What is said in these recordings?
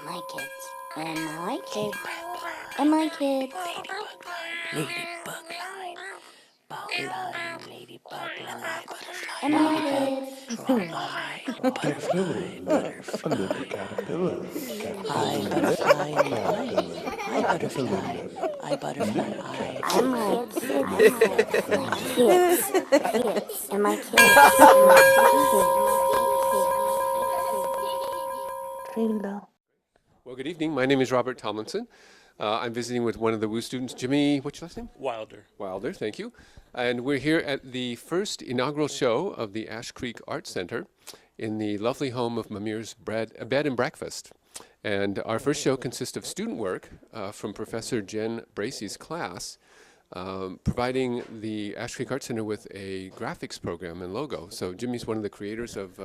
My kids. And my kids. And my kids. Ladybug line, bug line, ladybug line, And my kids. butterfly, butterfly, caterpillar, I butterfly in the eye, I butterfly, I butterfly, I. And my kids. My kids. And my kids. Well, good evening. My name is Robert Tomlinson. I'm visiting with one of the WU students, Jimmy, what's your last name? Wilder, thank you. And we're here at the first inaugural show of the Ash Creek Art Center in the lovely home of Mamir's Bed and Breakfast. And our first show consists of student work from Professor Jen Bracey's class, providing the Ash Creek Art Center with a graphics program and logo. So Jimmy's one of the creators of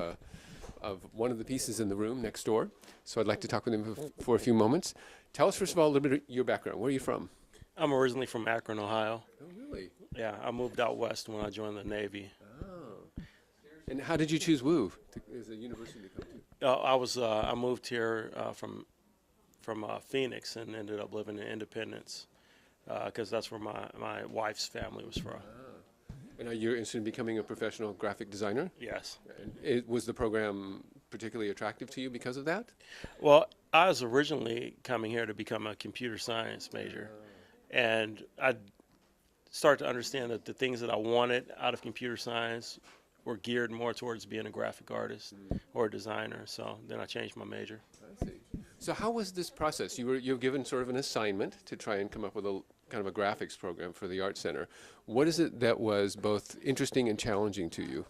one of the pieces in the room next door. So I'd like to talk with him for a few moments. Tell us, first of all, a little bit of your background. Where are you from? I'm originally from Akron, Ohio. Oh, really? Yeah, I moved out west when I joined the Navy. Oh. And how did you choose WU as a university to come to? I moved here from Phoenix and ended up living in Independence because that's where my wife's family was from. And are you interested in becoming a professional graphic designer? Yes. And was the program particularly attractive to you because of that? Well, I was originally coming here to become a computer science major. And I started to understand that the things that I wanted out of computer science were geared more towards being a graphic artist or a designer. So then I changed my major. I see. So how was this process? You were given sort of an assignment to try and come up with a kind of a graphics program for the Art Center. What is it that was both interesting and challenging to you?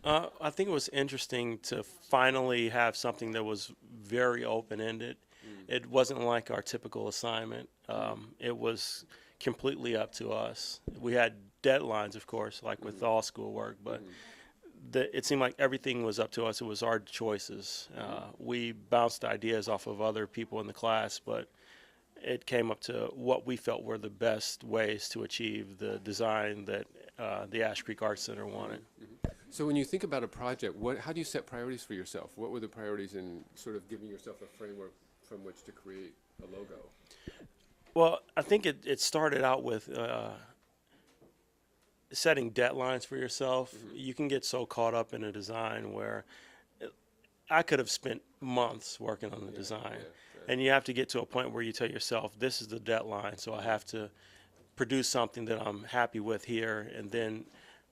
I think it was interesting to finally have something that was very open-ended. It wasn't like our typical assignment. It was completely up to us. We had deadlines, of course, like with all schoolwork, but it seemed like everything was up to us. It was our choices. We bounced ideas off of other people in the class, but it came up to what we felt were the best ways to achieve the design that the Ash Creek Art Center wanted. So when you think about a project, how do you set priorities for yourself? What were the priorities in sort of giving yourself a framework from which to create a logo? Well, I think it started out with setting deadlines for yourself. You can get so caught up in a design where I could have spent months working on the design. And you have to get to a point where you tell yourself, this is the deadline, so I have to produce something that I'm happy with here, and then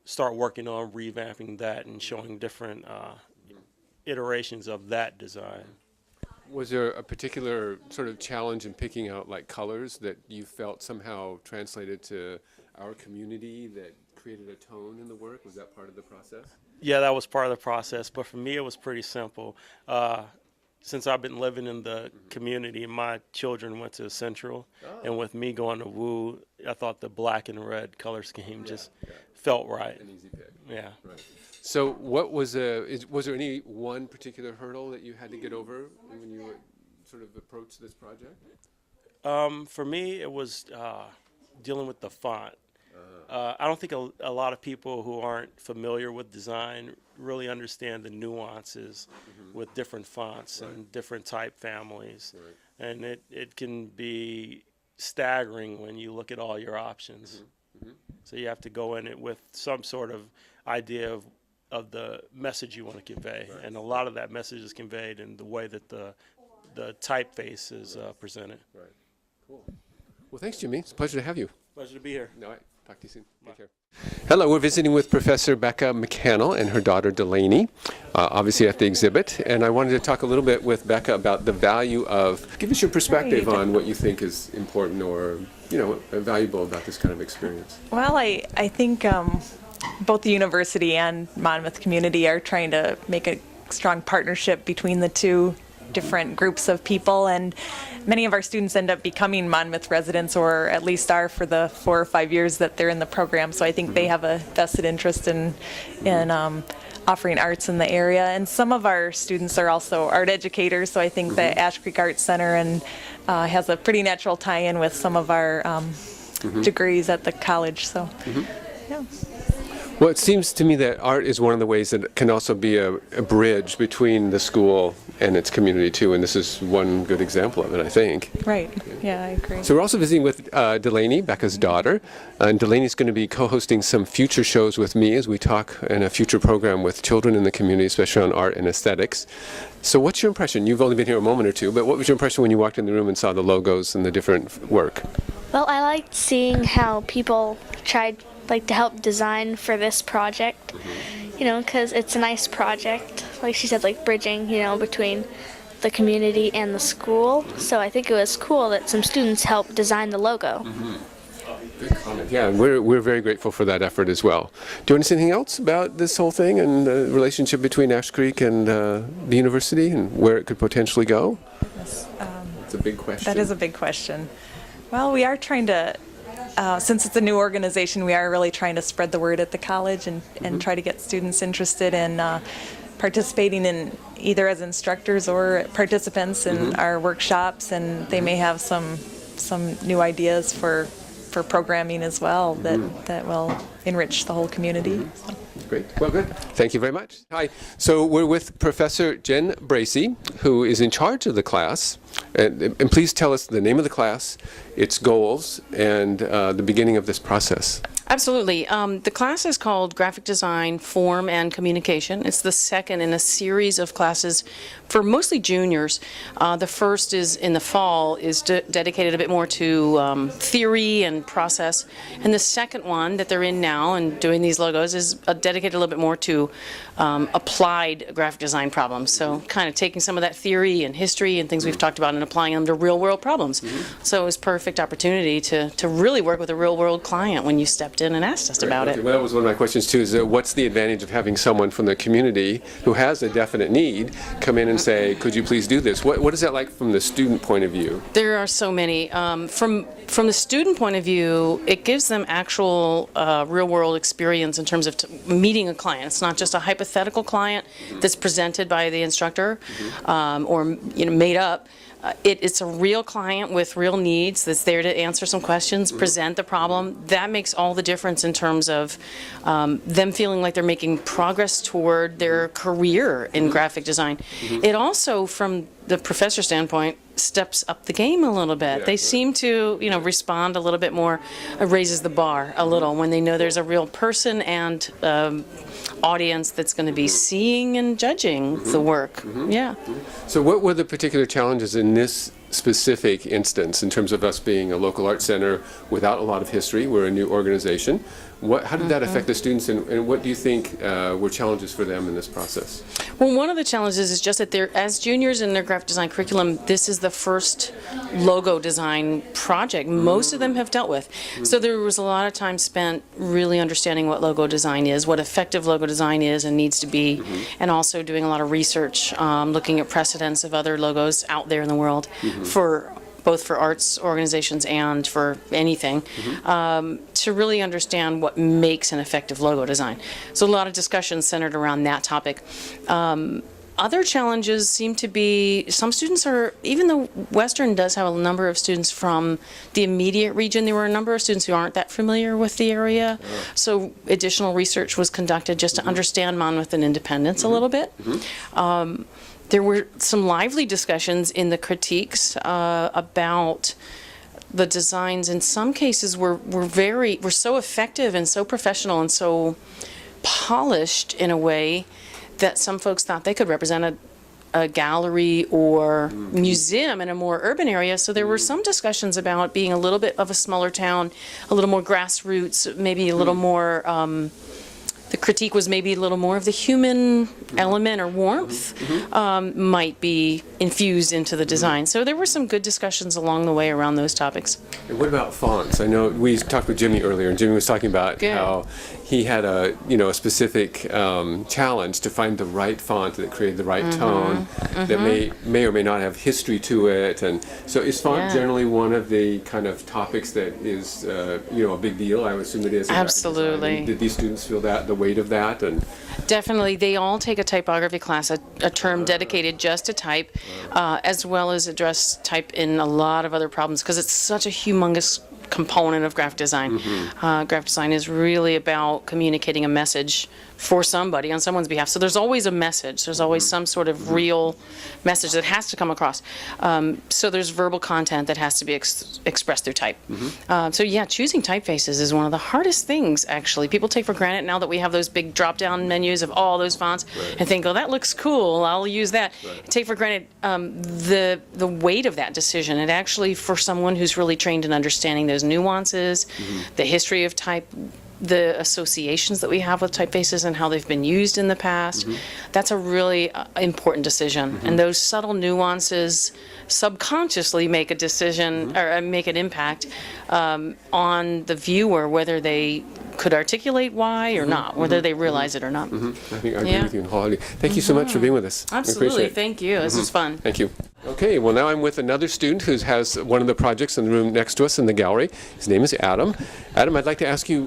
start working on revamping that and showing different iterations of that design. Was there a particular sort of challenge in picking out like colors that you felt somehow translated to our community that created a tone in the work? Was that part of the process? Yeah, that was part of the process, but for me it was pretty simple. Since I've been living in the community, my children went to Central, and with me going to WU, I thought the black and red color scheme just felt right. An easy pick. Yeah. Right. So what was there any one particular hurdle that you had to get over when you sort of approached this project? For me, it was dealing with the font. I don't think a lot of people who aren't familiar with design really understand the nuances with different fonts and different type families. Right. And it can be staggering when you look at all your options. So you have to go in it with some sort of idea of the message you want to convey. Right. And a lot of that message is conveyed in the way that the typeface is presented. Right. Cool. Well, thanks, Jimmy. It's a pleasure to have you. Pleasure to be here. All right. Talk to you soon. Take care. Hello, we're visiting with Professor Becca McCannell and her daughter Delaney, obviously at the exhibit. And I wanted to talk a little bit with Becca about the value of, give us your perspective on what you think is important or, valuable about this kind of experience. Well, I think both the university and Monmouth community are trying to make a strong partnership between the two different groups of people, and many of our students end up becoming Monmouth residents, or at least are for the 4 or 5 years that they're in the program. So I think they have a vested interest in offering arts in the area. And some of our students are also art educators, so I think the Ash Creek Art Center has a pretty natural tie-in with some of our degrees at the college. So, yeah. Well, it seems to me that art is one of the ways that can also be a bridge between the school and its community too, and this is one good example of it, I think. Right. Yeah, I agree. So we're also visiting with Delaney, Becca's daughter, and Delaney's going to be co-hosting some future shows with me as we talk in a future program with children in the community, especially on art and aesthetics. So what's your impression? You've only been here a moment or two, but what was your impression when you walked in the room and saw the logos and the different work? Well, I liked seeing how people tried to help design for this project, because it's a nice project. Like she said, like bridging, between the community and the school. So I think it was cool that some students helped design the logo. Good comment. Yeah, and we're very grateful for that effort as well. Do you want to say anything else about this whole thing and the relationship between Ash Creek and the university and where it could potentially go? Yes, It's a big question. that is a big question. Well, we are trying to, since it's a new organization, we are really trying to spread the word at the college and try to get students interested in participating in either as instructors or participants in our workshops, and they may have some new ideas for programming as well that will enrich the whole community. So. Great. Well, good. Thank you very much. Hi. So we're with Professor Jen Bracey, who is in charge of the class. And please tell us the name of the class, its goals, and the beginning of this process. Absolutely. The class is called Graphic Design, Form, and Communication. It's the second in a series of classes for mostly juniors. The first is in the fall, is dedicated a bit more to theory and process. And the second one that they're in now and doing these logos is dedicated a little bit more to applied graphic design problems. So kind of taking some of that theory and history and things we've talked about and applying them to real world problems. So it was perfect opportunity to really work with a real world client when you stepped in and asked us about it. Well, that was one of my questions too, is what's the advantage of having someone from the community who has a definite need come in and say, could you please do this? What is that like from the student point of view? There are so many. From the student point of view, it gives them actual real world experience in terms of meeting a client. It's not just a hypothetical client that's presented by the instructor or made up. It's a real client with real needs that's there to answer some questions, present the problem. That makes all the difference in terms of them feeling like they're making progress toward their career in graphic design. It also, from the professor standpoint, steps up the game a little bit. They seem to, respond a little bit more, raises the bar a little when they know there's a real person and audience that's going to be seeing and judging the work. Yeah. So what were the particular challenges in this specific instance in terms of us being a local art center without a lot of history? We're a new organization. How did that affect the students, and what do you think were challenges for them in this process? Well, one of the challenges is just that as juniors in their graphic design curriculum, this is the first logo design project most of them have dealt with. So there was a lot of time spent really understanding what logo design is, what effective logo design is and needs to be, and also doing a lot of research, looking at precedents of other logos out there in the world both for arts organizations and for anything, to really understand what makes an effective logo design. So a lot of discussions centered around that topic. Other challenges seem to be, some students are, even though Western does have a number of students from the immediate region, there were a number of students who aren't that familiar with the area. So additional research was conducted just to understand Monmouth and Independence a little bit. There were some lively discussions in the critiques about the designs. In some cases were so effective and so professional and so polished in a way that some folks thought they could represent a gallery or museum in a more urban area. So there were some discussions about being a little bit of a smaller town, a little more grassroots, maybe a little more the critique was maybe a little more of the human element or warmth might be infused into the design. So there were some good discussions along the way around those topics. And what about fonts? I know we talked with Jimmy earlier, and Jimmy was talking about how he had a specific challenge to find the right font that created the right tone that may or may not have history to it. And so is font generally one of the kind of topics that is a big deal? I would assume it is. Absolutely. Did these students feel that, the weight of that? And definitely, they all take a typography class, a term dedicated just to type, as well as address type in a lot of other problems because it's such a humongous component of graphic design. Graphic design is really about communicating a message for somebody on someone's behalf. So there's always a message. There's always some sort of real message that has to come across. So there's verbal content that has to be expressed through type. So yeah, choosing typefaces is one of the hardest things, actually. People take for granted now that we have those big drop-down menus of all those fonts and think, oh, that looks cool, I'll use that. Take for granted the weight of that decision. It actually, for someone who's really trained in understanding those nuances, the history of type, the associations that we have with typefaces and how they've been used in the past, that's a really important decision. And those subtle nuances subconsciously make a decision or make an impact on the viewer, whether they could articulate why or not, whether they realize it or not. I think I agree with you wholeheartedly. Thank you so much for being with us. Absolutely. Thank you. This was fun. Thank you. Okay, well now I'm with another student who has one of the projects in the room next to us in the gallery. His name is Adam. Adam, I'd like to ask you,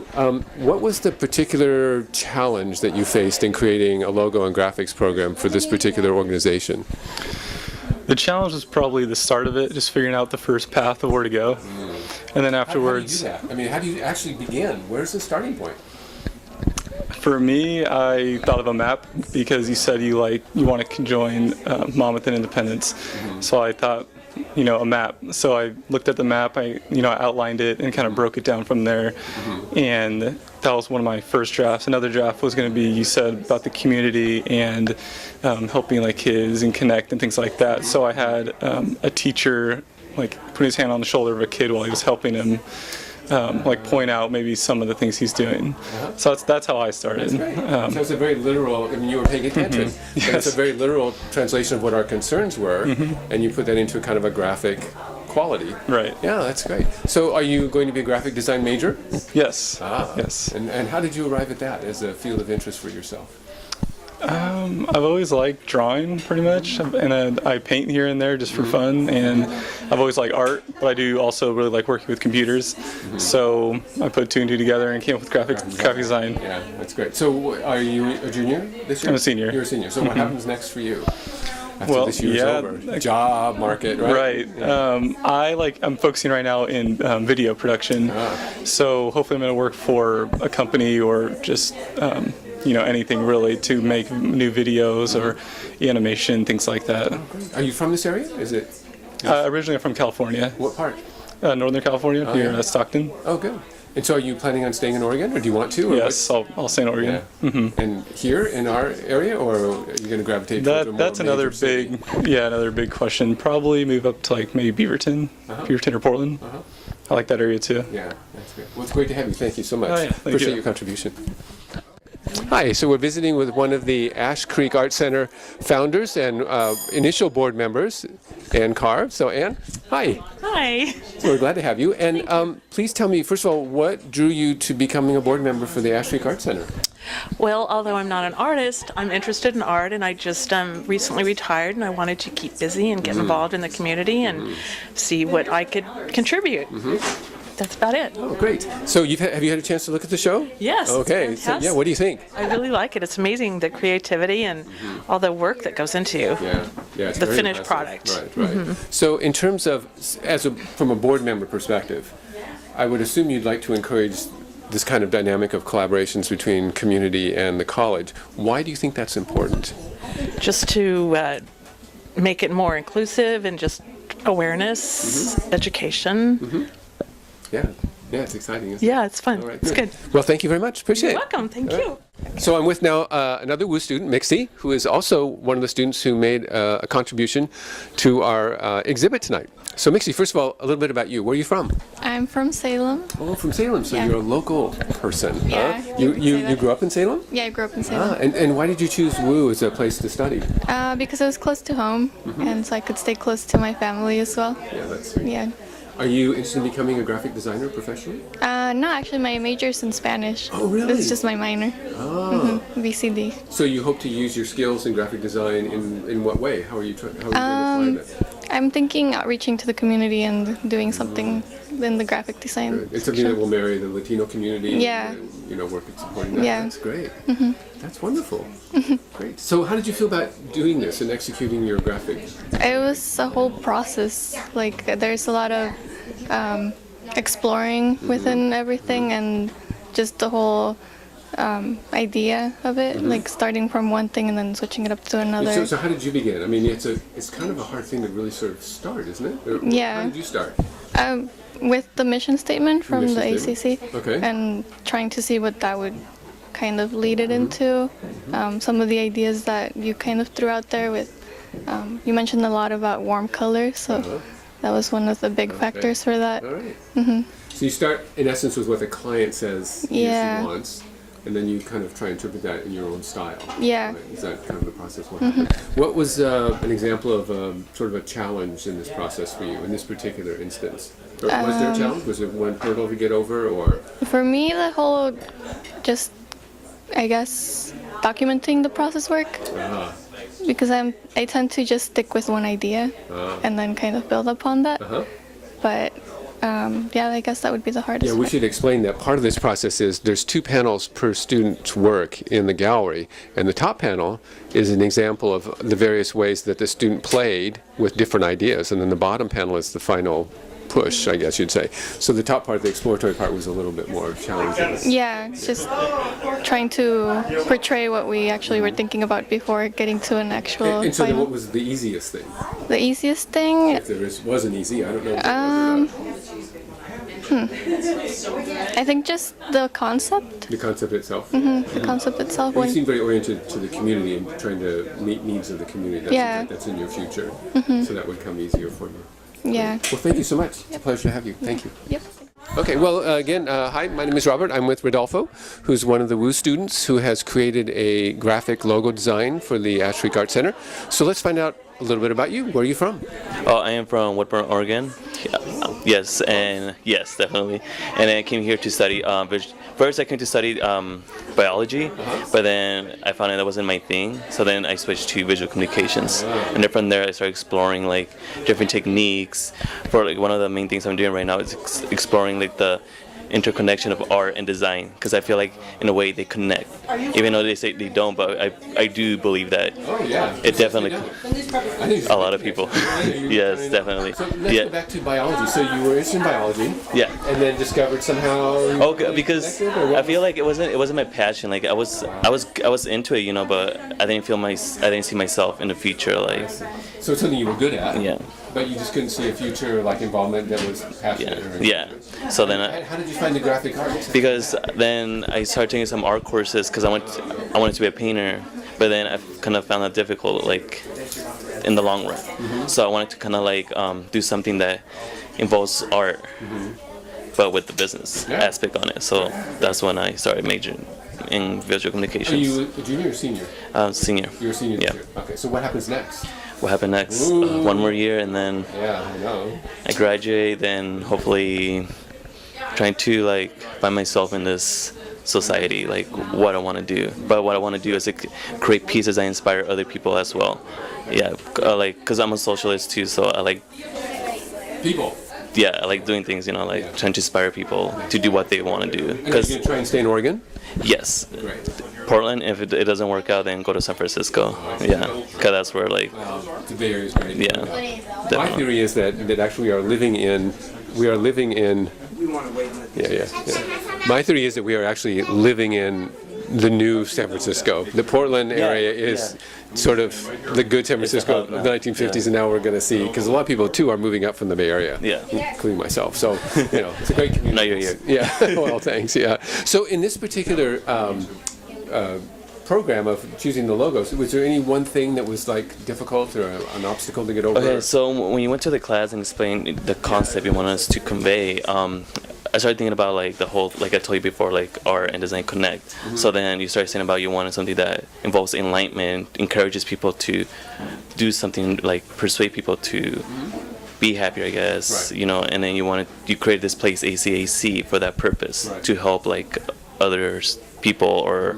what was the particular challenge that you faced in creating a logo and graphics program for this particular organization? The challenge was probably the start of it, just figuring out the first path of where to go. And then afterwards... How do you do that? I mean, how do you actually begin? Where's the starting point? For me, I thought of a map because you said you want to conjoin Monmouth and Independence. So I thought, a map. So I looked at the map, I outlined it and kind of broke it down from there. And that was one of my first drafts. Another draft was going to be, you said, about the community and helping kids and connect and things like that. So I had a teacher put his hand on the shoulder of a kid while he was helping him point out maybe some of the things he's doing. So that's how I started. So it's a very literal, I mean, you were paying attention, but it's a very literal translation of what our concerns were, and you put that into kind of a graphic quality. Right. Yeah, that's great. So are you going to be a graphic design major? Yes. Yes. And how did you arrive at that as a field of interest for yourself? I've always liked drawing pretty much, and I paint here and there just for fun, and I've always liked art, but I do also really like working with computers. So I put two and two together and came up with graphic design. Yeah, that's great. So are you a junior this year? I'm a senior. You're a senior. So what happens next for you? After this year's over? Job market, right? Right. I'm focusing right now in video production. So hopefully I'm going to work for a company or just anything really to make new videos or animation, things like that. Are you from this area? Is it? Originally I'm from California. What part? Northern California, here at Stockton. Oh, good. And so are you planning on staying in Oregon, or do you want to? Or yes, I'll stay in Oregon. Yeah. And here in our area, or are you going to gravitate towards a more That's another major big, another big question. Probably move up to maybe Beaverton, Beaverton or Portland. I like that area too. Yeah, that's great. Well, it's great to have you. Thank you so much. Oh, yeah. Appreciate your contribution. Hi, so we're visiting with one of the Ash Creek Art Center founders and initial board members, Ann Carr. So Ann, hi. Hi. So we're glad to have you. And please tell me, first of all, what drew you to becoming a board member for the Ash Creek Art Center? Well, although I'm not an artist, I'm interested in art, and I just recently retired, and I wanted to keep busy and get involved in the community and see what I could contribute. That's about it. Oh, great. So have you had a chance to look at the show? Yes. Okay. So, yeah, what do you think? I really like it. It's amazing, the creativity and all the work that goes into it's the very finished impressive. product. Right. So in terms of, from a board member perspective, I would assume you'd like to encourage this kind of dynamic of collaborations between community and the college. Why do you think that's important? Just to make it more inclusive and just awareness, education. Yeah, it's exciting, isn't it? Yeah, it's fun. All right, It's good. Well, thank you very much. Appreciate You're it. welcome. Thank you. So I'm with now another WU student, Mixie, who is also one of the students who made a contribution to our exhibit tonight. So Mixie, first of all, a little bit about you. Where are you from? I'm from Salem. Oh, from Salem. So you're a local person. Yeah. You grew up in Salem? Yeah, I grew up in Salem. And why did you choose WU as a place to study? Because it was close to home, and so I could stay close to my family as well. Yeah, that's sweet. Yeah. Are you interested in becoming a graphic designer professionally? No, actually, my major's in Spanish. Oh, really? This is just my minor. Oh. BCD. So you hope to use your skills in graphic design in what way? How are you going to apply that? I'm thinking outreaching to the community and doing something in the graphic design. It's something that will marry the Latino community. Yeah. And, work at supporting that. Yeah. That's great. That's wonderful. Great. So how did you feel about doing this and executing your graphic? It was a whole process. There's a lot of exploring within everything and just the whole idea of it, like starting from one thing and then switching it up to another. So how did you begin? I mean, it's kind of a hard thing to really sort of start, isn't it? Or Yeah. How did you start? With the mission statement from the Mission ACC, statement. Okay. and trying to see what that would kind of lead it into. Some of the ideas that you kind of threw out there with, you mentioned a lot about warm colors, so that was one of the big factors for that. All right. So you start, in essence, with what the client says Yeah. he wants, and then you kind of try and interpret that in your own style. Yeah. Right? Is that kind of the process? What was an example of sort of a challenge in this process for you, in this particular instance? Or was there a challenge? Was there one hurdle to get over, or? For me, the whole, just, I guess, documenting the process work, because I tend to just stick with one idea and then kind of build upon that. But yeah, I guess that would be the hardest Yeah, we part. should explain that part of this process is there's 2 panels per student's work in the gallery, and the top panel is an example of the various ways that the student played with different ideas, and then the bottom panel is the final push, I guess you'd say. So the top part, the exploratory part, was a little bit more challenging. Yeah, it's just trying to portray what we actually were thinking about before getting to an actual And so then final. what was the easiest thing? The easiest thing, If there wasn't easy, I don't know. I think just the concept, The concept itself. the concept itself. You seem very oriented to the community and trying to meet needs of the community. That seems Yeah. like that's in your future. So that would come easier for you. Yeah. Well, thank you so much. It's a pleasure to have you. Thank you. Yep. Okay, well, again, hi, my name is Robert. I'm with Rodolfo, who's one of the WU students who has created a graphic logo design for the Ash Creek Art Center. So let's find out a little bit about you. Where are you from? I am from Woodburn, Oregon. Yes, and yes, definitely. And I came here to study. First, I came to study biology, but then I found out that wasn't my thing. So then I switched to visual communications, and then from there I started exploring like different techniques. For like one of the main things I'm doing right now is exploring like the interconnection of art and design, because I feel like in a way they connect, even though they say they don't, but I do believe that it definitely a lot of people. Yes, definitely. So let's go back to biology. So you were interested in biology. Yeah. And then discovered somehow. Okay, because I feel like it wasn't my passion. Like I was into it, you know, but I didn't see myself in the future. Like. So it's something you were good at. Yeah. But you just couldn't see a future like involvement that was passionate. Yeah. So then. How did you find the graphic art? Because then I started taking some art courses because I wanted to be a painter, but then I kind of found that difficult, like in the long run. So I wanted to kind of like do something that involves art, but with the business aspect on it. So that's when I started majoring in visual communications. Are you a junior or senior? Senior. You're a senior this Yeah. year. Okay, so what happens next? What happened next? One more year, and then Yeah, I know. I graduate. Then hopefully trying to like find myself in this society, like what I want to do. But what I want to do is like, create pieces that inspire other people as well. Yeah, like because I'm a socialist too, so I like people. Yeah, I like doing things, you know, like trying to inspire people to do what they want to do. And are you going to try and stay in Oregon? Yes. Great. Portland, if it doesn't work out, then go to San Francisco. Yeah, because that's where like. The Bay Area is great. Yeah. My Definitely. theory is that actually we are living in. Yeah. My theory is that we are actually living in the new San Francisco. The Portland area is sort of the good San Francisco of the 1950s, and now we're going to see, because a lot of people too are moving up from the Bay Area, including myself. So, you know, it's a great community. No, you're here. Yeah, well, thanks, yeah. So in this particular program of choosing the logos, was there any one thing that was like difficult or an obstacle to get over? Okay, so when you went to the class and explained the concept you wanted us to convey, I started thinking about like the whole, like I told you before, like art and design connect. So then you started saying about you wanted something that involves enlightenment, encourages people to do something, like persuade people to be happier, I guess, you know, and then you created this place, ACAC, for that purpose, to help like others, people, or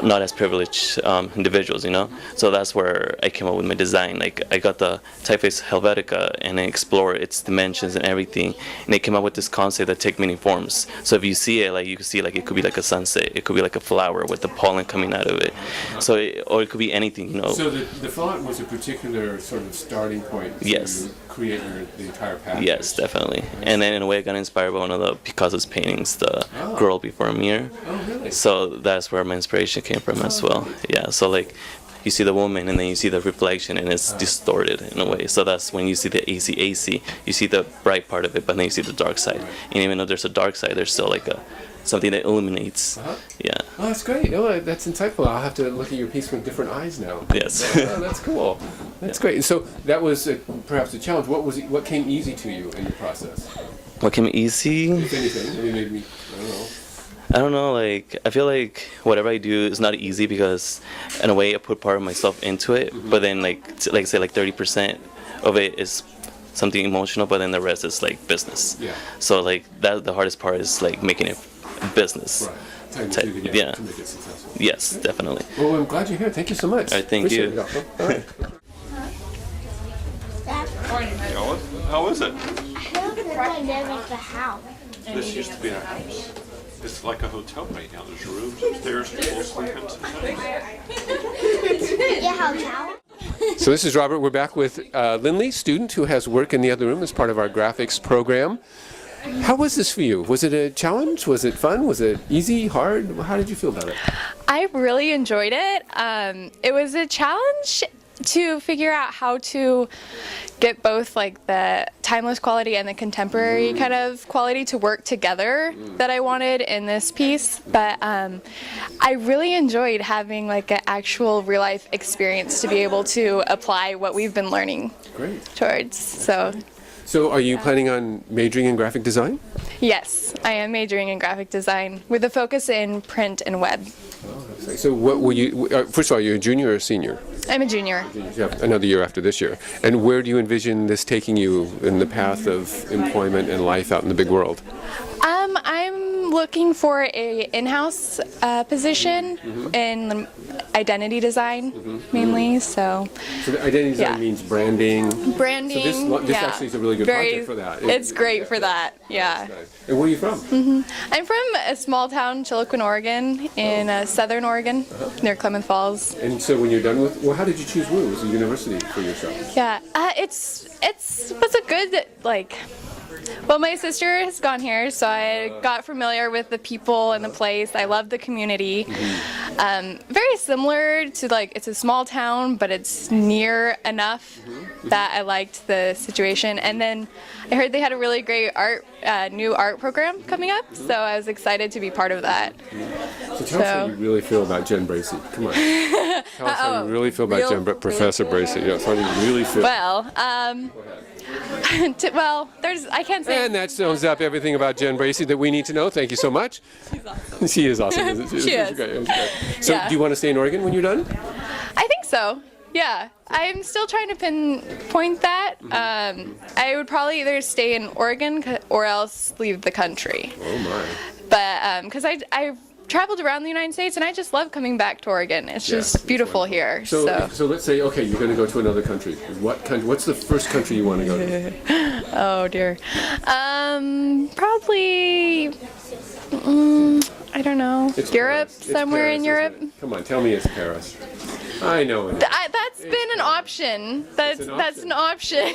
not as privileged individuals, you know. So that's where I came up with my design. Like I got the typeface Helvetica and I explored its dimensions and everything, and it came up with this concept that take many forms. So if you see it, like you can see like it could be like a sunset, it could be like a flower with the pollen coming out of it. So or it could be anything, you know. So the font was a particular sort of starting point to Yes. create the entire package. Yes, definitely. And then in a way, I got inspired by one of the Picasso's paintings, the Girl Before a Mirror. Oh, really? So that's where my inspiration came from as well. Yeah, so like you see the woman and then you see the reflection and it's distorted in a way. So that's when you see the AC, you see the bright part of it, but then you see the dark side. And even though there's a dark side, there's still like something that illuminates. Yeah. Oh, that's great. Oh, that's insightful. I'll have to look at your piece with different eyes now. Yes. Oh, that's cool. That's great. So that was perhaps a challenge. What came easy to you in the process? What came easy? If anything, maybe made me. I don't know. I don't know, like, I feel like whatever I do is not easy because, in a way, I put part of myself into it, but then, like say, like 30% of it is something emotional, but then the rest is, like, business. Yeah. So, like, the hardest part is, like, making it business. Right. Tying the two together Yeah. to make it successful. Yes, definitely. Well, I'm glad you're here. Thank you so much. All right, thank Appreciate you. it, Alpha. All right. How is it? I don't think I never the house. This used to be our house. It's like a hotel right now. There's rooms upstairs, people sleep in sometimes. Yeah, hotel. So this is Robert. We're back with Lindley, student who has work in the other room as part of our graphics program. How was this for you? Was it a challenge? Was it fun? Was it easy, hard? How did you feel about it? I really enjoyed it. It was a challenge to figure out how to get both like the timeless quality and the contemporary kind of quality to work together that I wanted in this piece. But I really enjoyed having like an actual real life experience to be able to apply what we've been learning towards. So are you planning on majoring in graphic design? Yes, I am majoring in graphic design with a focus in print and web. So what will you, first of all, are you a junior or a senior? I'm a junior. You have another year after this year. And where do you envision this taking you in the path of employment and life out in the big world? I'm looking for a in-house position in identity design mainly. So the identity design means branding. Branding. So this actually is a really good project for that. It's great for that. Yeah. And where are you from? I'm from a small town, Chiloquin, Oregon, in southern Oregon, near Klamath Falls. And so when you're done with, well, how did you choose WU as a university for yourself? Yeah, it was a good like. Well, my sister has gone here, so I got familiar with the people and the place. I love the community. Very similar to like, it's a small town, but it's near enough that I liked the situation. And then I heard they had a really great new art program coming up, so I was excited to be part of that. So tell us how you really feel about Jen Bracey. Come on. Tell us how you really feel about Professor Bracey. Yes, how do you really feel? Well, I can't say. And that sums up everything about Jen Bracey that we need to know. Thank you so much. She's awesome. She is awesome, isn't she? She is. Great. So do you want to stay in Oregon when you're done? I think so. Yeah, I'm still trying to pinpoint that. I would probably either stay in Oregon or else leave the country. Oh my. But because I've traveled around the United States and I just love coming back to Oregon. It's just beautiful here. So let's say, okay, you're going to go to another country. What country? What's the first country you want to go to? Oh dear. Probably. I don't know. It's Europe, Paris. It's somewhere Paris, in Europe. isn't it? Come on, tell me it's Paris. I know it is. That's been an option. That's an option.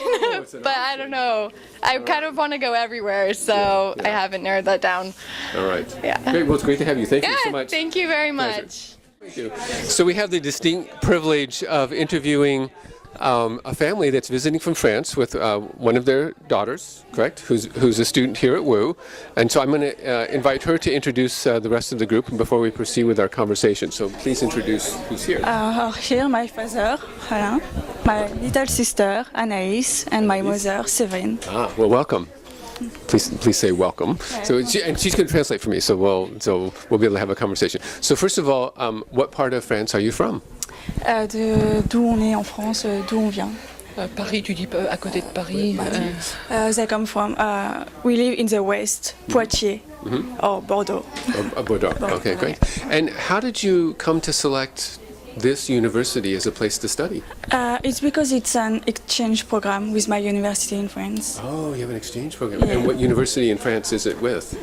But I don't know. I kind of want to go everywhere, so I haven't narrowed that down. All right. Yeah. Great. Well, it's great to have you. Thank you so much. Thank you very much. Thank you. So we have the distinct privilege of interviewing a family that's visiting from France with one of their daughters, correct? Who's a student here at WU. And so I'm going to invite her to introduce the rest of the group before we proceed with our conversation. So please introduce who's here. Here my father, Alain, my little sister, Anaïs, and my mother, Séverine. Well, welcome. Please say welcome. So she's going to translate for me, so we'll be able to have a conversation. So first of all, what part of France are you from? D'où on est en France, d'où on vient. Paris, tu dis à côté de Paris. They come from, we live in the west, Poitiers. or Bordeaux. Bordeaux. Okay, great. And how did you come to select this university as a place to study? It's because it's an exchange program with my university in France. Oh, you have an exchange program. Yeah. And what university in France is it with?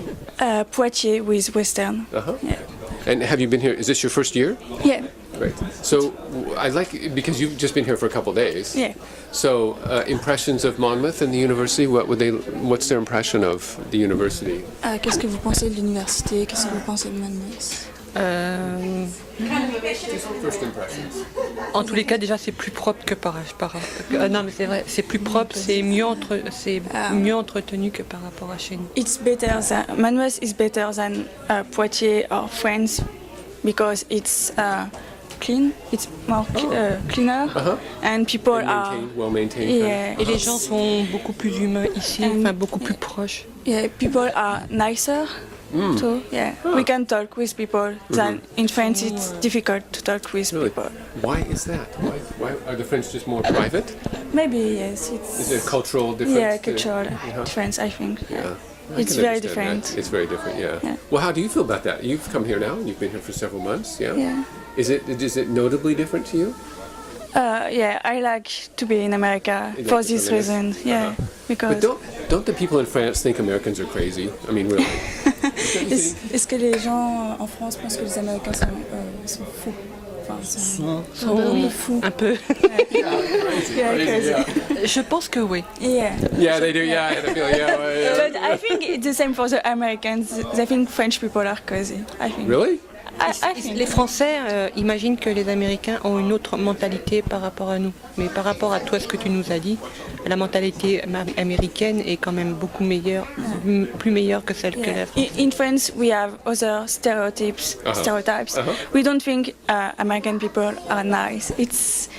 Poitiers with Western. Uh-huh. Yeah. And have you been here? Is this your first year? Yeah. Great. So I like, because you've just been here for a couple of days. Yeah. So impressions of Monmouth and the university, what's their impression of the university? Qu'est-ce que vous pensez de l'université? Qu'est-ce que vous pensez de Monmouth? Just first impressions. En tous les cas, déjà, c'est plus propre que non, mais c'est vrai, c'est plus propre, c'est mieux entretenu que par rapport à chez nous. It's better than Monmouth is better than Poitiers or France because it's clean. It's more cleaner, and people are well maintained. Yeah. Et les gens sont beaucoup plus humains ici, enfin beaucoup plus proches. Yeah, people are nicer. Too. Yeah, we can talk with people. Than in France, it's difficult to talk with people. Why is that? Why are the French just more private? Maybe yes. Is it a cultural difference? Yeah, cultural difference. I think. Yeah. I It's can very understand different. that. It's very different, yeah. Yeah. Well, how do you feel about that? You've come here now, and you've been here for several months, yeah? Yeah. Is it notably different to you? Yeah, I like to be in America You for like to this come in? reason. Yeah, because. But don't the people in France think Americans are crazy? I mean, really. Est-ce que les gens en France pensent que les Américains sont fous? Enfin, sont un peu fous. Un peu. Yeah, crazy. Je pense que oui. Yeah. Yeah, they do. Yeah, I feel. Yeah. But I think it's the same for the Americans. They think French people are crazy. I think. Really? I think. Les Français imaginent que les Américains ont une autre mentalité par rapport à nous. Mais par rapport à toi, ce que tu nous as dit, la mentalité américaine est quand même beaucoup meilleure, plus meilleure que celle que la France. In France, we have other stereotypes. We don't think American people are nice. It's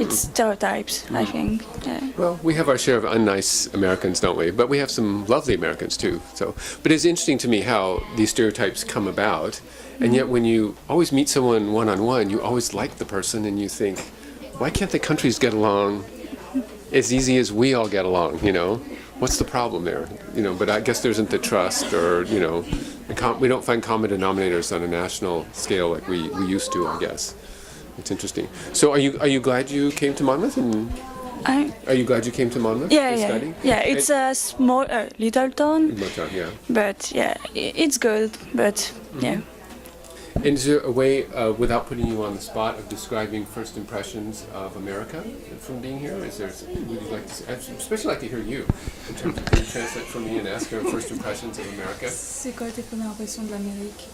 stereotypes, I think. Yeah. Well, we have our share of unnice Americans, don't we? But we have some lovely Americans too. So, but it's interesting to me how these stereotypes come about, and yet when you always meet someone one-on-one, you always like the person, and you think, why can't the countries get along as easy as we all get along? You know, what's the problem there? You know, but I guess there isn't the trust, or you know, we don't find common denominators on a national scale like we used to, I guess. It's interesting. So are you glad you came to Monmouth? Are you glad you came to Monmouth to study? Yeah. It's a small little town. Little town, yeah. But yeah, it's good. But yeah. And is there a way, without putting you on the spot, of describing first impressions of America from being here? Would you like to? I'd especially like to hear you, in terms of, can you translate for me and ask her first impressions of America? C'est quoi tes premières impressions de l'Amérique?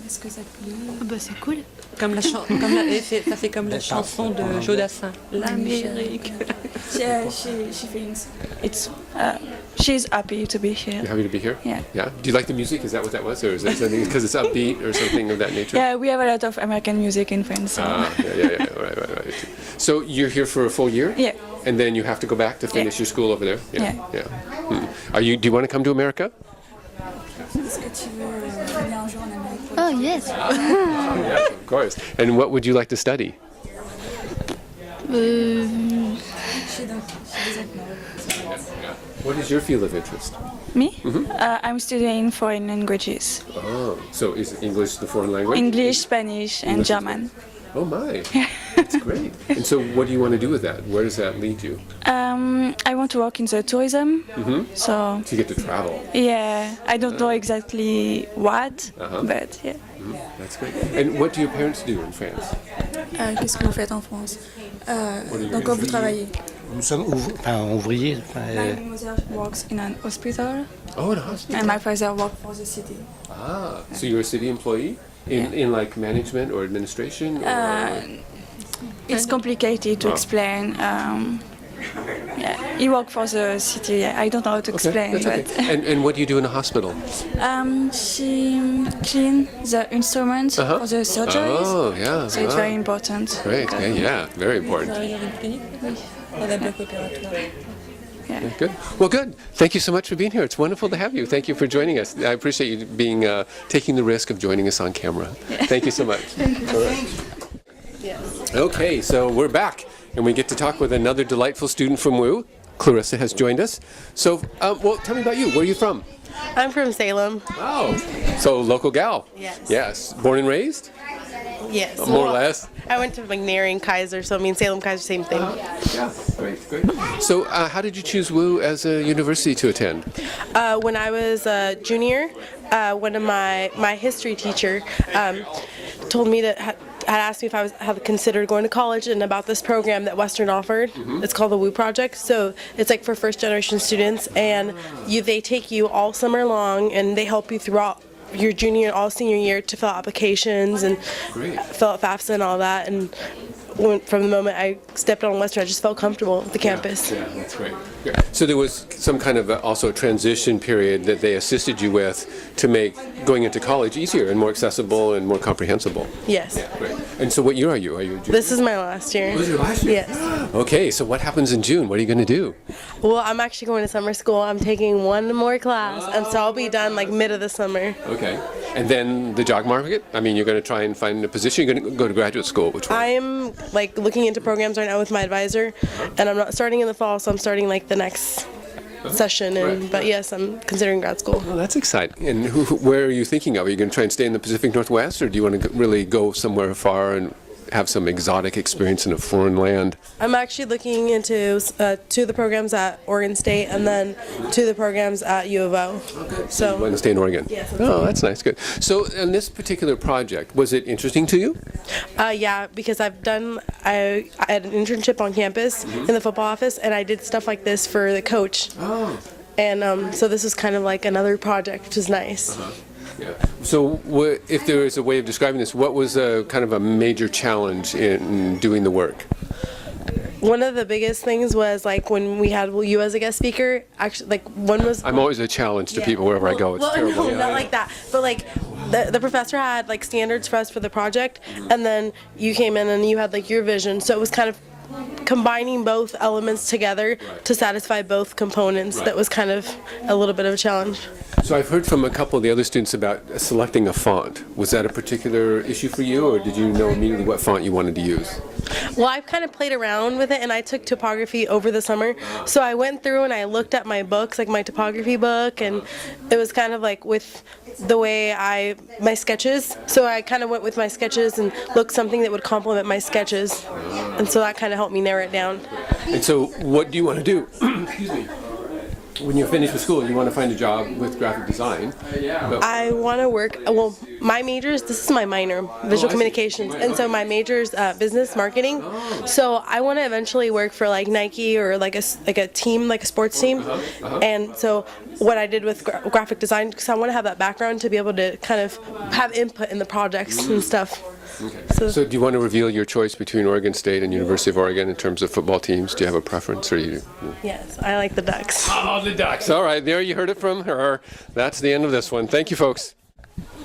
Est-ce que ça te plaît? Bah c'est cool. Ça c'est comme la chanson de Jodassin. L'Amérique. She thinks it's. She's happy to be here. You're happy to be here? Yeah. Yeah. Do you like the music? Is that what that was, or is that something because it's upbeat or something of that nature? Yeah, we have a lot of American music in France. So. Yeah. Right. So you're here for a full year? Yeah. And then you have to go back to finish your school over there? Yeah. Do you want to come to America? Oh, yes. Yes, of course. And what would you like to study? What is your field of interest? Me? I'm studying foreign languages. Oh, so is English the foreign language? English, Spanish, and German. Oh my, that's great. And so what do you want to do with that? Where does that lead you? I want to work in the tourism. So you get to travel. Yeah, I don't know exactly what, but yeah. That's great. And what do your parents do in France? Qu'est-ce que vous faites en France? Dans quoi vous travaillez? Nous sommes ouvriers. My mother works in an hospital. Oh, in a hospital. And my father works for the city. Ah, so you're a city employee in like management or administration? Or? It's complicated to explain. He works for the city. Yeah, I don't know how to explain. That's okay. But And what do you do in a hospital? she cleans the instruments for the surgeries. Oh, yeah. So it's very important. Great. Yeah, very important. Yeah. Good. Well, good. Thank you so much for being here. It's wonderful to have you. Thank you for joining us. I appreciate you being taking the risk of joining us on camera. Thank you so much. All right. Okay, so we're back, and we get to talk with another delightful student from WU. Clarissa has joined us. So, well, tell me about you. Where are you from? I'm from Salem. Oh, so local gal. Yes. Yes. Born and raised? Yes. More or less. I went to McNairy and Kaiser, so I mean Salem, Kaiser, same thing. Yeah, great. So, how did you choose WU as a university to attend? When I was a junior, one of my history teacher told me that had asked me if I had considered going to college and about this program that Western offered. It's called the WU Project. So it's like for first generation students, and they take you all summer long and they help you throughout your junior and all senior year to fill out applications and fill out FAFSA and all that. And from the moment I stepped on Western, I just felt comfortable with the campus. Yeah, that's great. Yeah. So there was some kind of also a transition period that they assisted you with to make going into college easier and more accessible and more comprehensible. Yes. Yeah, great. And so what year are you? Are you a junior? This is my last year. This is your last year? Yes. Okay, so what happens in June? What are you going to do? Well, I'm actually going to summer school. I'm taking one more class, and so I'll be done like mid of the summer. Okay. And then the job market? I mean, you're going to try and find a position. You're going to go to graduate school. Which one? I am like looking into programs right now with my advisor, and I'm not starting in the fall, so I'm starting like the next session. And but yes, I'm considering grad school. Well, that's exciting. And where are you thinking of? Are you going to try and stay in the Pacific Northwest, or do you want to really go somewhere far and have some exotic experience in a foreign land? I'm actually looking into two of the programs at Oregon State and then two of the programs at U of O. So you want to stay in Oregon? Yes. Oh, that's nice. Good. So, in this particular project, was it interesting to you? Yeah, because I had an internship on campus in the football office, and I did stuff like this for the coach. Oh. And so this is kind of like another project, which is nice. Yeah. So, if there is a way of describing this, what was kind of a major challenge in doing the work? One of the biggest things was like when we had you as a guest speaker. Actually, like one was. I'm always a challenge to people wherever I go. It's terrible. No, not like that. But like the professor had like standards for us for the project, and then you came in and you had like your vision. So it was kind of combining both elements together to satisfy both components. That was kind of a little bit of a challenge. So I've heard from a couple of the other students about selecting a font. Was that a particular issue for you, or did you know immediately what font you wanted to use? Well, I've kind of played around with it, and I took topography over the summer. So I went through and I looked at my books, like my topography book, and it was kind of like with the way my sketches. So I kind of went with my sketches and looked something that would complement my sketches. And so that kind of helped me narrow it down. And so what do you want to do? Excuse me. When you're finished with school, you want to find a job with graphic design. I want to work, well, my major is, this is my minor, visual communications, and so my major is business marketing. So I want to eventually work for like Nike or like a team, like a sports team. And so what I did with graphic design, because I want to have that background to be able to kind of have input in the projects and stuff. Okay. So do you want to reveal your choice between Oregon State and University of Oregon in terms of football teams? Do you have a preference, or you? Yes, I like the Ducks. Oh, the Ducks. All right, there you heard it from her. That's the end of this one. Thank you, folks.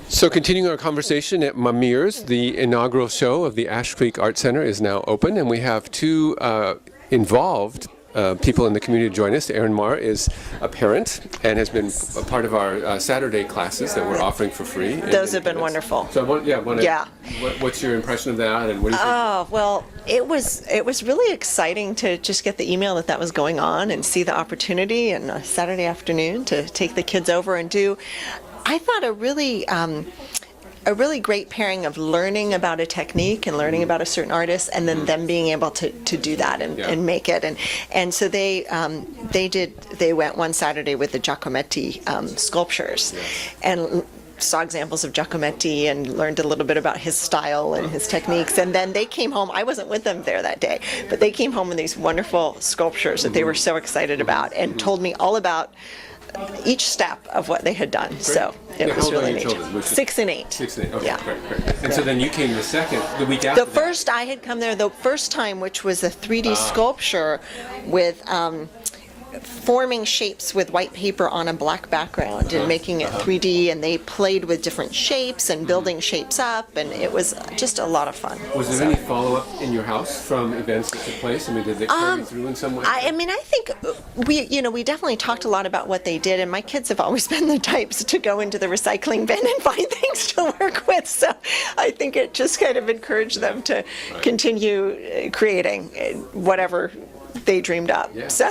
So continuing our conversation at Mamirs, the inaugural show of the Ash Creek Art Center is now open, and we have two involved people in the community to join us. Erin Marr is a parent and has been a part of our Saturday classes that we're offering for free. Those have been wonderful. So what's your impression of that, and what do you think? Oh, well, it was really exciting to just get the email that was going on and see the opportunity and a Saturday afternoon to take the kids over and do, I thought, a really great pairing of learning about a technique and learning about a certain artist, and then them being able to do that and make it. And so they went one Saturday with the Giacometti sculptures and saw examples of Giacometti and learned a little bit about his style and his techniques. And then they came home. I wasn't with them there that day, but they came home with these wonderful sculptures that they were so excited about and told me all about each step of what they had done. Great. So it was really neat. 6 and 8. 6 and 8. Okay, yeah. Great. And so then you came the week after. The first I had come there the first time, which was a 3D sculpture with forming shapes with white paper on a black background and making it 3D, and they played with different shapes and building shapes up, and it was just a lot of fun. Was there any follow-up in your house from events that took place? I mean, did they carry through in some way? I think we definitely talked a lot about what they did, and my kids have always been the types to go into the recycling bin and find things to work with, so I think it just kind of encouraged them to continue creating whatever they dreamed up. Yeah. So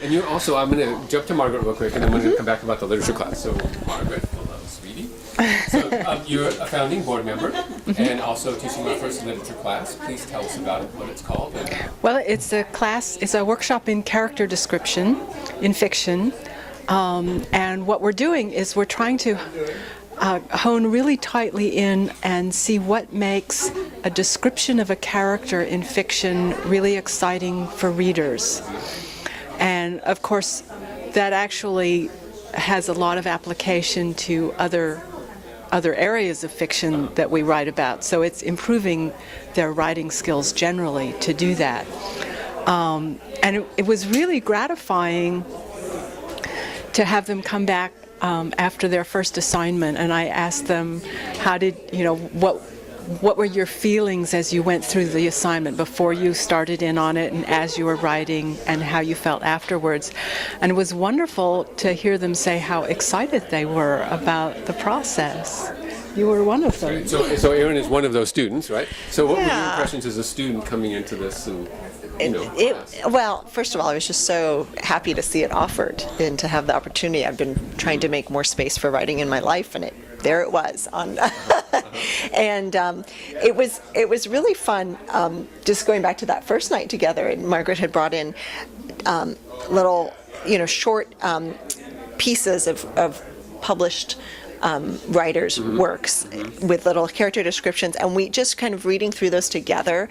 And you also, I'm going to jump to Margaret real quick, and then I'm going to come back about the literature class. So, Margaret, hello, sweetie. So, you're a founding board member and also teaching our first literature class. Please tell us about it, what it's called. Well, it's a workshop in character description in fiction. And what we're doing is we're trying to hone really tightly in and see what makes a description of a character in fiction really exciting for readers. And of course, that actually has a lot of application to other areas of fiction that we write about. So it's improving their writing skills generally to do that. And it was really gratifying to have them come back after their first assignment, and I asked them, what were your feelings as you went through the assignment before you started in on it and as you were writing, and how you felt afterwards. And it was wonderful to hear them say how excited they were about the process. You were one of them. So Erin is one of those students, right? So what were your impressions as a student coming into this? And Well, first of all, I was just so happy to see it offered and to have the opportunity. I've been trying to make more space for writing in my life, and there it was. And it was really fun. Just going back to that first night together, and Margaret had brought in little, short pieces of published writers' works with little character descriptions, and we just kind of reading through those together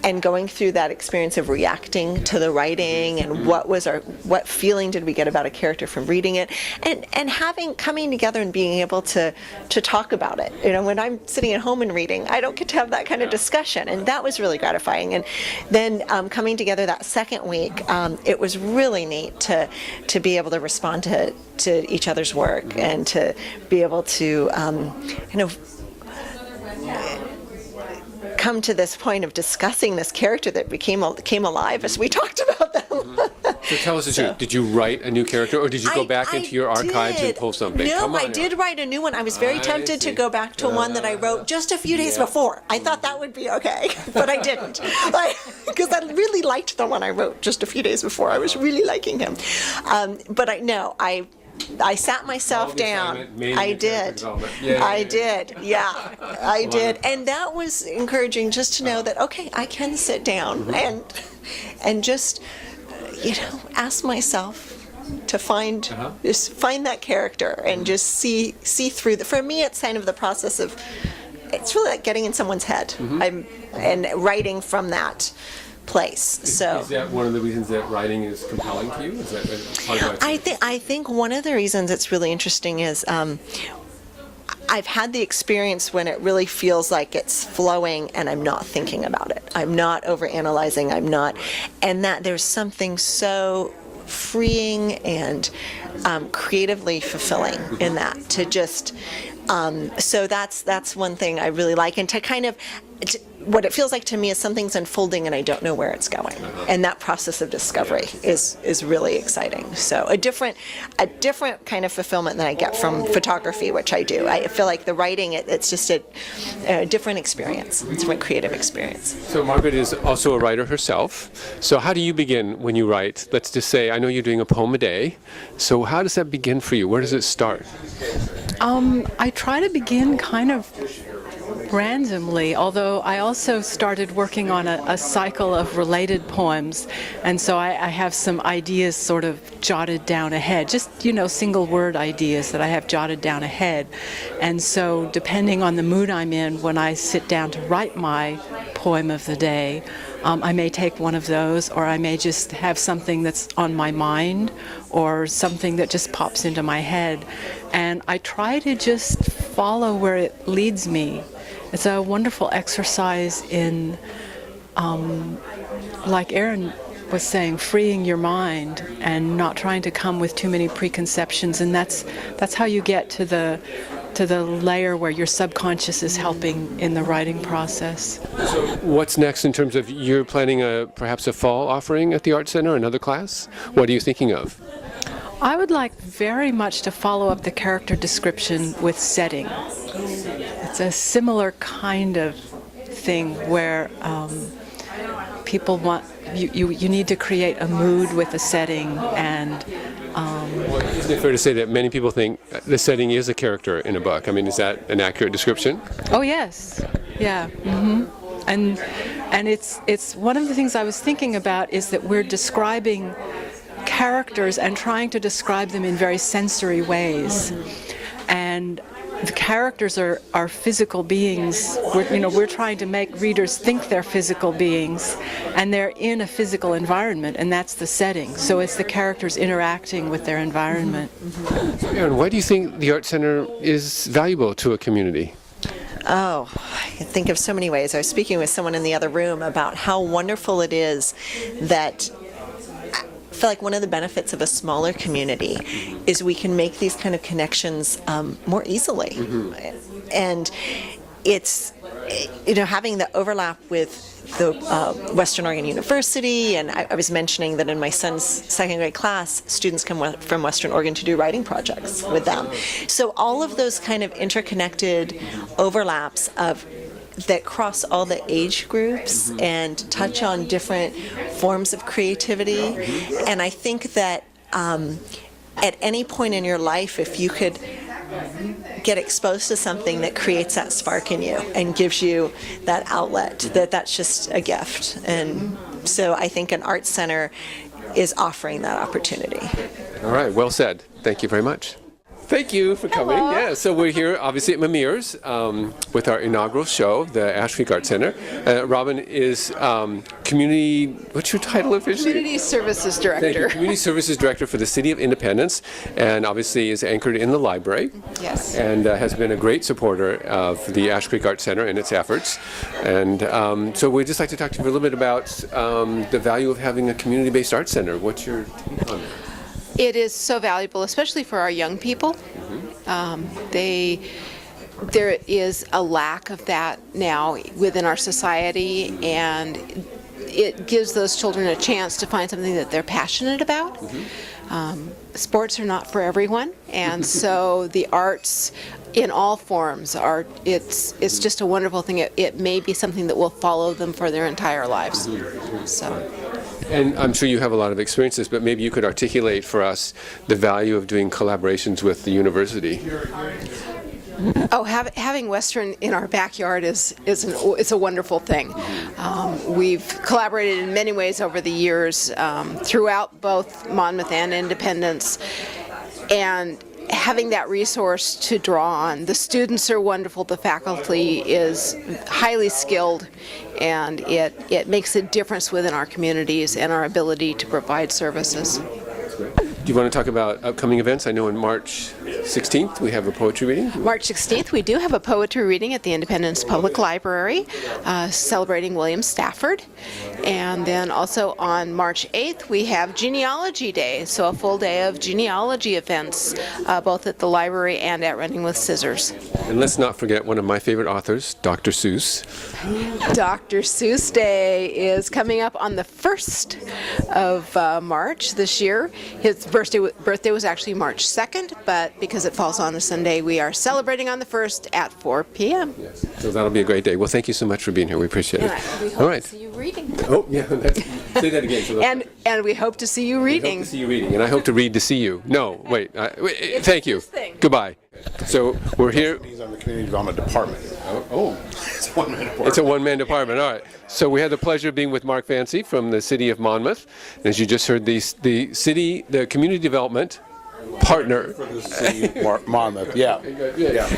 and going through that experience of reacting to the writing and what feeling did we get about a character from reading it, and coming together and being able to talk about it. When I'm sitting at home and reading, I don't get to have that kind of discussion, and that was really gratifying. And then coming together that second week, it was really neat to be able to respond to each other's work and to be able to come to this point of discussing this character that came alive as we talked about them. So tell us, did you write a new character, or did you go back into your archives and pull something? No, I did write a new one. I was very tempted to go back to one that I wrote just a few days before. I thought that would be okay, but I didn't. Because I really liked the one I wrote just a few days before. I was really liking him. But I sat myself down. I did. I did. And that was encouraging, just to know that, okay, I can sit down and just, ask myself to find that character and just see through. For me, it's kind of the process of, it's really like getting in someone's head and writing from that place. Is that one of the reasons that writing is compelling to you? Is that part of I think one of the reasons it's really interesting is I've had the experience when it really feels like it's flowing and I'm not thinking about it. I'm not overanalyzing. And that there's something so freeing and creatively fulfilling in that, to just so that's one thing I really like, and to kind of what it feels like to me is something's unfolding and I don't know where it's going, and that process of discovery is really exciting. So a different kind of fulfillment than I get from photography, which I do. I feel like the writing, it's just a different experience, a different creative experience. So Margaret is also a writer herself. So how do you begin when you write? Let's just say, I know you're doing a poem a day. So how does that begin for you? Where does it start? I try to begin kind of randomly, although I also started working on a cycle of related poems, and so I have some ideas sort of jotted down ahead, just single word ideas that I have jotted down ahead. And so depending on the mood I'm in when I sit down to write my poem of the day, I may take one of those, or I may just have something that's on my mind or something that just pops into my head, and I try to just follow where it leads me. It's a wonderful exercise in, like Erin was saying, freeing your mind and not trying to come with too many preconceptions, and that's how you get to the layer where your subconscious is helping in the writing process. So what's next in terms of, you're planning perhaps a fall offering at the Art Center, another class? What are you thinking of? I would like very much to follow up the character description with setting. It's a similar kind of thing where people want you need to create a mood with a setting, and Isn't it fair to say that many people think the setting is a character in a book? I mean, is that an accurate description? oh yes, yeah, and it's one of the things I was thinking about is that we're describing characters and trying to describe them in very sensory ways, and the characters are physical beings. We're trying to make readers think they're physical beings, and they're in a physical environment, and that's the setting. So it's the characters interacting with their environment. Erin, why do you think the Art Center is valuable to a community? Oh, I can think of so many ways. I was speaking with someone in the other room about how wonderful it is that I feel like one of the benefits of a smaller community is we can make these kind of connections more easily. And it's, having the overlap with the Western Oregon University, and I was mentioning that in my son's second grade class, students come from Western Oregon to do writing projects with them. So all of those kind of interconnected overlaps that cross all the age groups and touch on different forms of creativity. And I think that at any point in your life, if you could get exposed to something that creates that spark in you and gives you that outlet, that's just a gift. And so I think an art center is offering that opportunity. All right, well said. Thank you very much. Thank you for coming. Yeah, so we're here obviously at Mamire's with our inaugural show, the Ash Creek Art Center. Robin is community, what's your title officially? Community Services Director. Thank you. Community Services Director for the City of Independence, and obviously is anchored in the library. Yes. And has been a great supporter of the Ash Creek Art Center and its efforts. And so we'd just like to talk to you a little bit about the value of having a community-based art center. What's your take on that? It is so valuable, especially for our young people. There is a lack of that now within our society, and it gives those children a chance to find something that they're passionate about. Sports are not for everyone, and so the arts in all forms it's just a wonderful thing. It may be something that will follow them for their entire lives. So. And I'm sure you have a lot of experiences, but maybe you could articulate for us the value of doing collaborations with the university. Oh, having Western in our backyard it's a wonderful thing. We've collaborated in many ways over the years throughout both Monmouth and Independence, and having that resource to draw on. The students are wonderful, the faculty is highly skilled, and it makes a difference within our communities and our ability to provide services. Do you want to talk about upcoming events? I know on March 16th we have a poetry reading. March 16th we do have a poetry reading at the Independence Public Library celebrating William Stafford. And then also on March 8th we have Genealogy Day, so a full day of genealogy events both at the library and at Running with Scissors. And let's not forget one of my favorite authors, Dr. Seuss. Dr. Seuss Day is coming up on the 1st of March this year. His birthday was actually March 2nd, but because it falls on a Sunday, we are celebrating on the 1st at 4 p.m. Yes. So that'll be a great day. Well, thank you so much for being here. We appreciate it. We hope All right. to see you reading. Oh, yeah. Say that again. So and we hope to see you reading. We hope to see you reading, and I hope to read to see you. No, wait. Thank you. Goodbye. So we're here. He's on the Community Development Department. Oh. It's a one-man department. It's a one-man department. All right. So we had the pleasure of being with Mark Fancy from the City of Monmouth. And as you just heard, the community development partner for the City of Monmouth. Yeah.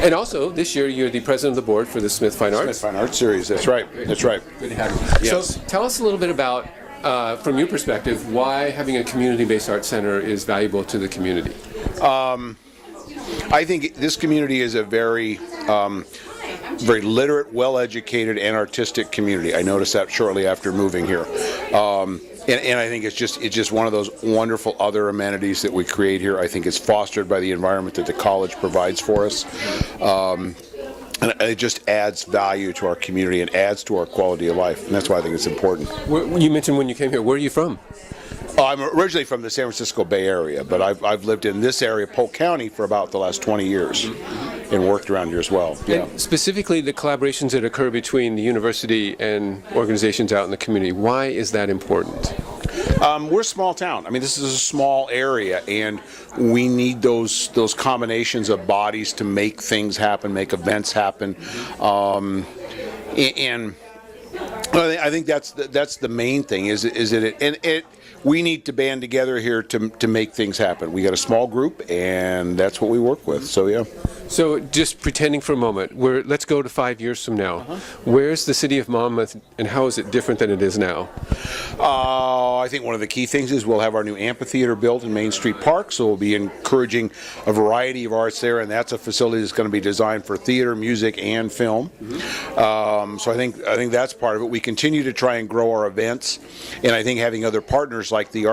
And also this year you're the president of the board for the Smith Fine Arts. Smith Fine Arts Series. That's right. That's right. Good to have you. Yes. So tell us a little bit about, from your perspective, why having a community-based art center is valuable to the community. I think this community is a very literate, well-educated, and artistic community. I noticed that shortly after moving here. And I think it's just one of those wonderful other amenities that we create here. I think it's fostered by the environment that the college provides for us. And it just adds value to our community and adds to our quality of life. And that's why I think it's important. You mentioned when you came here, where are you from? I'm originally from the San Francisco Bay Area, but I've lived in this area, Polk County, for about the last 20 years and worked around here as well. Yeah. And specifically the collaborations that occur between the university and organizations out in the community, why is that important? We're a small town. I mean, this is a small area, and we need those combinations of bodies to make things happen, make events happen, and I think that's the main thing. Is it we need to band together here to make things happen. We got a small group, and that's what we work with. So yeah. So just pretending for a moment, let's go to 5 years from now. Where's the city of Monmouth, and how is it different than it is now? I think one of the key things is we'll have our new amphitheater built in Main Street Park, so we'll be encouraging a variety of arts there, and that's a facility that's going to be designed for theater, music, and film. So I think that's part of it. We continue to try and grow our events, and I think having other partners like the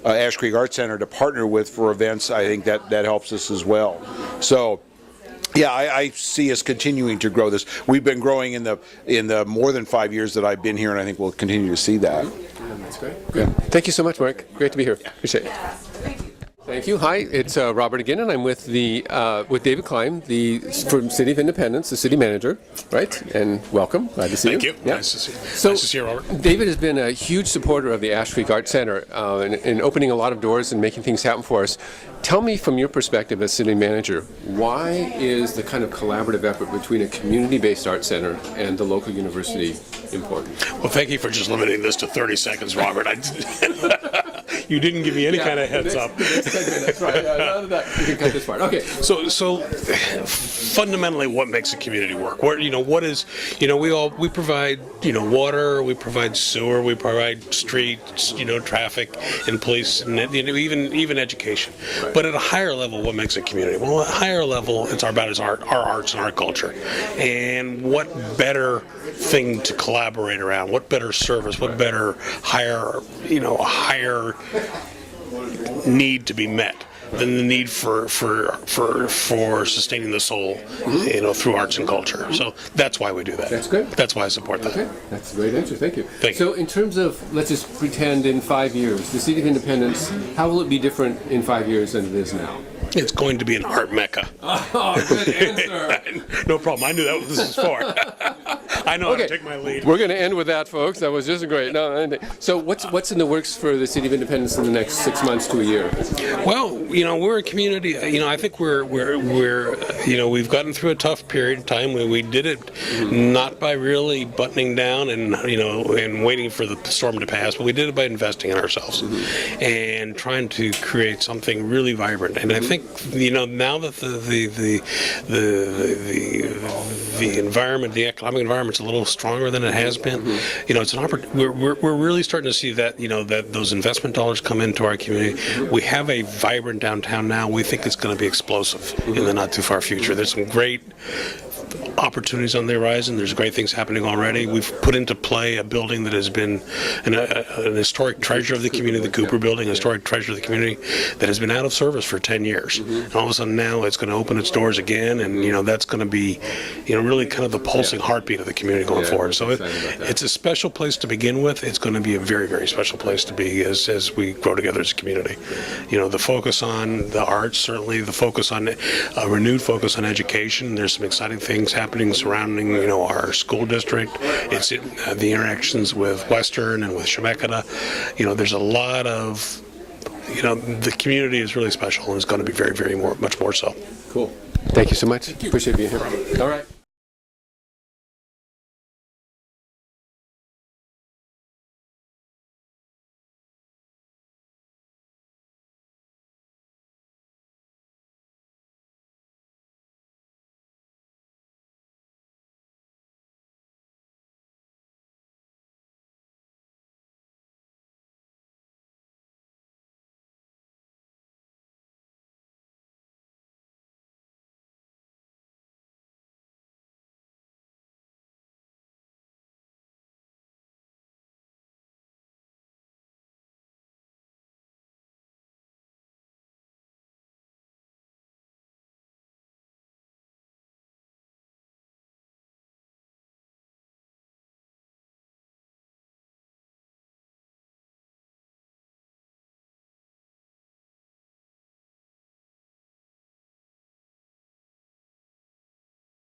Ash Creek Art Center to partner with for events, I think that helps us as well. So. Yeah, I see us continuing to grow this. We've been growing in the more than 5 years that I've been here, and I think we'll continue to see that. That's great. Yeah. Thank you so much, Mark. Great to be here. Appreciate it. Thank you. Hi, it's Robert again, and I'm with with David Klein, from City of Independence, the city manager, right? And welcome. Glad to see you. Thank you. Yeah. Nice to see you. So, nice to see you, Robert. David has been a huge supporter of the Ash Creek Art Center in opening a lot of doors and making things happen for us. Tell me, from your perspective as city manager, why is the kind of collaborative effort between a community-based art center and the local university important? Well, thank you for just limiting this to 30 seconds, Robert. You didn't give me any kind of heads up. That's right. You can cut this part. Okay. So fundamentally, what makes a community work? We provide water, we provide sewer, we provide streets, traffic and police, and even education. Right. But at a higher level, what makes a community? Well, at a higher level, it's our arts and our culture. And what better thing to collaborate around? What better service? What better higher need to be met than the need for sustaining the soul, through arts and culture. So that's why we do that. That's good. That's why I support that. Okay, that's a great answer. Thank you. Thank you. So in terms of, let's just pretend in 5 years, the City of Independence, how will it be different in 5 years than it is now? It's going to be an art mecca. Oh, good answer. No problem. I knew that what this is for. I know how to take my lead. We're going to end with that, folks. That was just great. So what's in the works for the City of Independence in the next 6 months to a year? Well, we're a community. I think we're we've gotten through a tough period of time. We did it not by really buttoning down and and waiting for the storm to pass, but we did it by investing in ourselves and trying to create something really vibrant. And I think now that the environment, the economic environment's a little stronger than it has been. It's an opportunity. We're really starting to see that that those investment dollars come into our community. We have a vibrant downtown now. We think it's going to be explosive in the not too far future. There's some great opportunities on the horizon. There's great things happening already. We've put into play a building that has been an historic treasure of the community, the Cooper Building, a historic treasure of the community that has been out of service for 10 years. And all of a sudden now it's going to open its doors again, and that's going to be really kind of the pulsing heartbeat of the community going forward. So it's a special place to begin with. It's going to be a very, very special place to be as we grow together as a community. The focus on the arts, certainly the focus on a renewed focus on education. There's some exciting things happening surrounding our school district. It's the interactions with Western and with Chemeketa. There's a lot of the community is really special, and it's going to be very, very much more so. Cool. Thank you so much. Appreciate being here. All right.